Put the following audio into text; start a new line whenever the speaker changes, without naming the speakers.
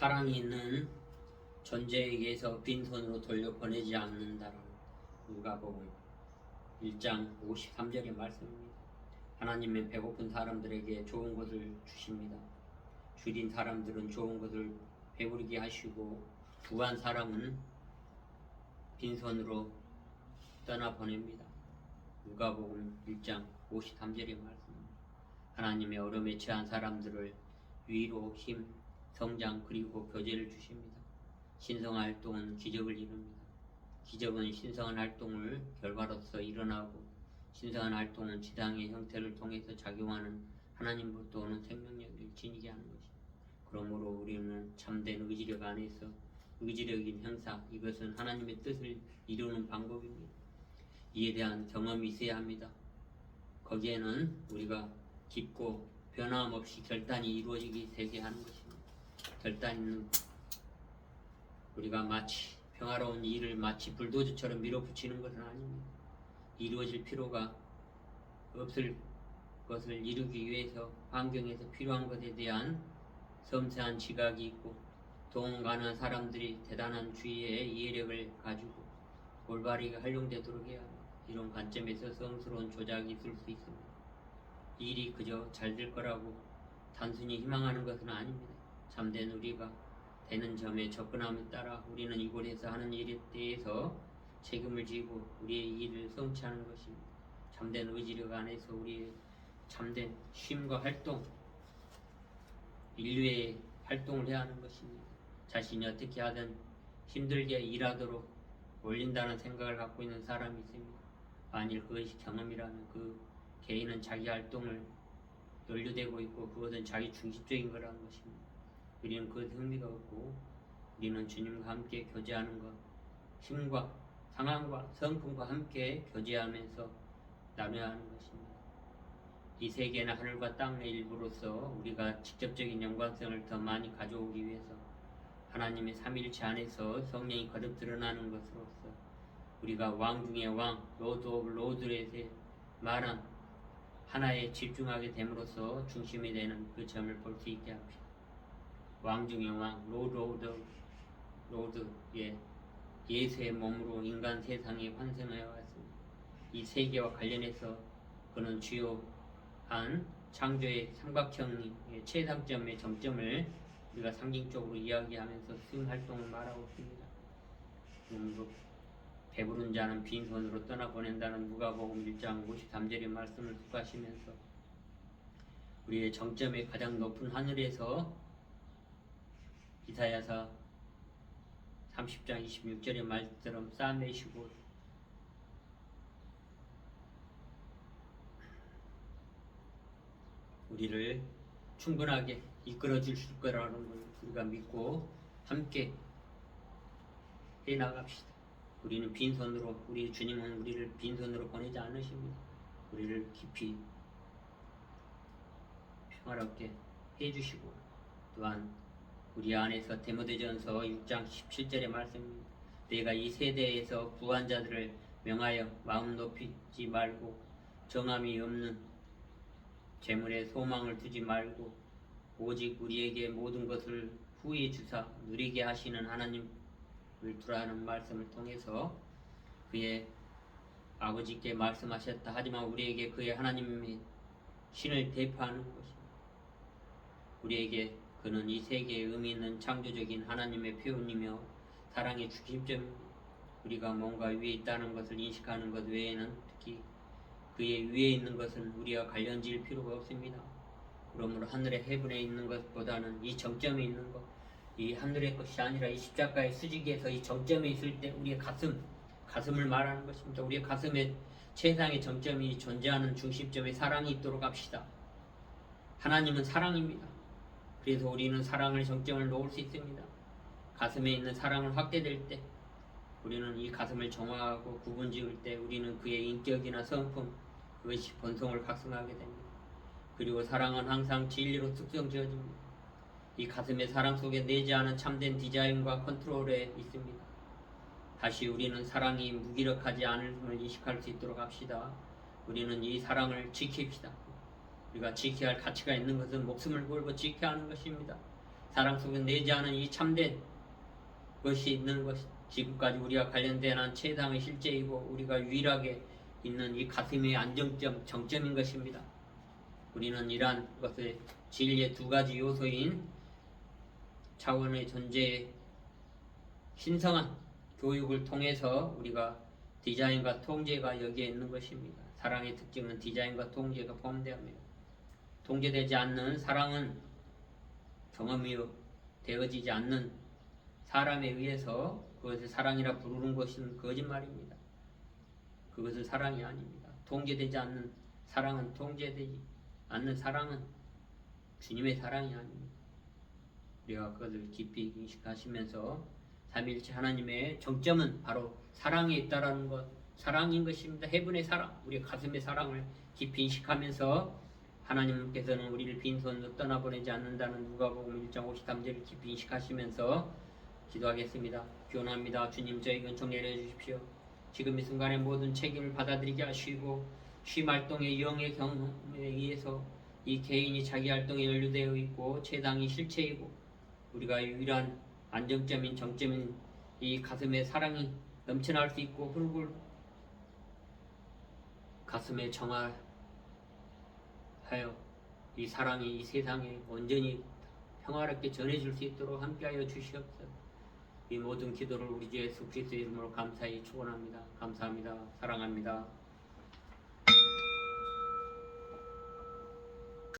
사랑이 있는 존재에게서 빈손으로 돌려보내지 않는다라는 누가복음 1장 53절의 말씀입니다. 하나님은 배고픈 사람들에게 좋은 것을 주십니다. 줄인 사람들은 좋은 것을 배부르게 하시고 부한 사람은 빈손으로 떠나보냅니다. 누가복음 1장 53절의 말씀입니다. 하나님의 어려움에 처한 사람들을 위로, 힘, 성장 그리고 교제를 주십니다. 신성한 활동은 기적을 이룹니다. 기적은 신성한 활동을 결과로서 일어나고 신성한 활동은 지상의 형태를 통해서 작용하는 하나님부터 오는 생명력을 지니게 하는 것입니다. 그러므로 우리는 참된 의지력 안에서 의지력인 형상, 이것은 하나님의 뜻을 이루는 방법입니다. 이에 대한 경험이 있어야 합니다. 거기에는 우리가 깊고 변함없이 결단이 이루어지게 되게 하는 것입니다. 결단은 우리가 마치 평화로운 일을 마치 불도저처럼 밀어붙이는 것은 아닙니다. 이루어질 필요가 없을 것을 이루기 위해서 환경에서 필요한 것에 대한 섬세한 지각이 있고 도움 가능한 사람들이 대단한 주의의 이해력을 가지고 올바르게 활용되도록 해야 합니다. 이런 관점에서 성스러운 조작이 있을 수 있습니다. 일이 그저 잘 될 거라고 단순히 희망하는 것은 아닙니다. 참된 우리가 되는 점에 접근함에 따라 우리는 이곳에서 하는 일에 대해서 책임을 지고 우리의 일을 성취하는 것입니다. 참된 의지력 안에서 우리의 참된 쉼과 활동, 인류의 활동을 해야 하는 것입니다. 자신이 어떻게 하든 힘들게 일하도록 올린다는 생각을 갖고 있는 사람이 있습니다. 만일 그것이 경험이라면 그 개인은 자기 활동을 연루되고 있고 그것은 자기 중심적인 거라는 것입니다. 우리는 그것에 흥미가 없고 우리는 주님과 함께 교제하는 것, 힘과 상황과 성품과 함께 교제하면서 나눠야 하는 것입니다. 이 세계는 하늘과 땅의 일부로서 우리가 직접적인 연관성을 더 많이 가져오기 위해서 하나님의 삼위일체 안에서 성령이 거듭 드러나는 것으로서 우리가 왕 중의 왕, 로드 오브 로드에 말한 하나에 집중하게 됨으로써 중심이 되는 그 점을 볼 수 있게 합니다. 왕 중의 왕, 로드의 예수의 몸으로 인간 세상에 환생하여 왔습니다. 이 세계와 관련해서 그는 주요한 창조의 삼각형의 최상점의 정점을 우리가 상징적으로 이야기하면서 수행 활동을 말하고 있습니다. 배부른 자는 빈손으로 떠나보낸다는 누가복음 1장 53절의 말씀을 숙하시면서 우리의 정점의 가장 높은 하늘에서 이사야서 30장 26절의 말씀처럼 쌓아내시고 우리를 충분하게 이끌어 주실 거라는 걸 우리가 믿고 함께 해나갑시다. 우리는 빈손으로, 우리 주님은 우리를 빈손으로 보내지 않으십니다. 우리를 깊이 평화롭게 해주시고 또한 우리 안에서 디모데전서 6장 17절의 말씀입니다. 내가 이 세대에서 부한 자들을 명하여 마음 높이지 말고 정함이 없는 재물에 소망을 두지 말고 오직 우리에게 모든 것을 후히 주사 누리게 하시는 하나님을 두라는 말씀을 통해서 그의 아버지께 말씀하셨다. 하지만 우리에게 그의 하나님의 신을 대표하는 것입니다. 우리에게 그는 이 세계에 의미 있는 창조적인 하나님의 표현이며 사랑의 중심점입니다. 우리가 뭔가 위에 있다는 것을 인식하는 것 외에는 특히 그의 위에 있는 것은 우리와 관련 지을 필요가 없습니다. 그러므로 하늘의 해븐에 있는 것보다는 이 정점에 있는 것, 이 하늘의 것이 아니라 이 십자가의 수직에서 이 정점에 있을 때 우리의 가슴을 말하는 것입니다. 우리의 가슴에 최상의 정점이 존재하는 중심점에 사랑이 있도록 합시다. 하나님은 사랑입니다. 그래서 우리는 사랑을 정점을 놓을 수 있습니다. 가슴에 있는 사랑을 확대될 때 우리는 이 가슴을 정화하고 구분 지을 때 우리는 그의 인격이나 성품 그것이 본성을 각성하게 됩니다. 그리고 사랑은 항상 진리로 숙성되어집니다. 이 가슴의 사랑 속에 내재하는 참된 디자인과 컨트롤에 있습니다. 다시 우리는 사랑이 무기력하지 않음을 인식할 수 있도록 합시다. 우리는 이 사랑을 지킵시다. 우리가 지켜야 할 가치가 있는 것은 목숨을 걸고 지켜야 하는 것입니다. 사랑 속에 내재하는 이 참된 것이 있는 것, 지금까지 우리가 관련된 한 최상의 실제이고 우리가 유일하게 있는 이 가슴의 안정점, 정점인 것입니다. 우리는 이러한 것을 진리의 두 가지 요소인 차원의 존재의 신성한 교육을 통해서 우리가 디자인과 통제가 여기에 있는 것입니다. 사랑의 특징은 디자인과 통제가 포함되어며 통제되지 않는 사랑은 경험이 되어지지 않는 사람에 의해서 그것을 사랑이라 부르는 것은 거짓말입니다. 그것은 사랑이 아닙니다. 통제되지 않는 사랑은 통제되지 않는 사랑은 주님의 사랑이 아닙니다. 우리가 그것을 깊이 인식하시면서 삼위일체 하나님의 정점은 바로 사랑에 있다라는 것, 사랑인 것입니다. 해분의 사랑, 우리의 가슴의 사랑을 깊이 인식하면서 하나님께서는 우리를 빈손으로 떠나보내지 않는다는 누가복음 1장 53절을 깊이 인식하시면서 기도하겠습니다. 기원합니다. 주님 저에게 은총 내려주십시오. 지금 이 순간에 모든 책임을 받아들이게 하시고 쉼 활동의 영의 경험에 의해서 이 개인이 자기 활동에 연루되어 있고 최상의 실체이고 우리가 유일한 안정점인 정점인 이 가슴에 사랑이 넘쳐날 수 있고 훌훌 가슴에 정화하여 이 사랑이 이 세상에 온전히 평화롭게 전해질 수 있도록 함께하여 주시옵소서. 이 모든 기도를 우리 주 예수 그리스도의 이름으로 감사히 축원합니다. 감사합니다. 사랑합니다.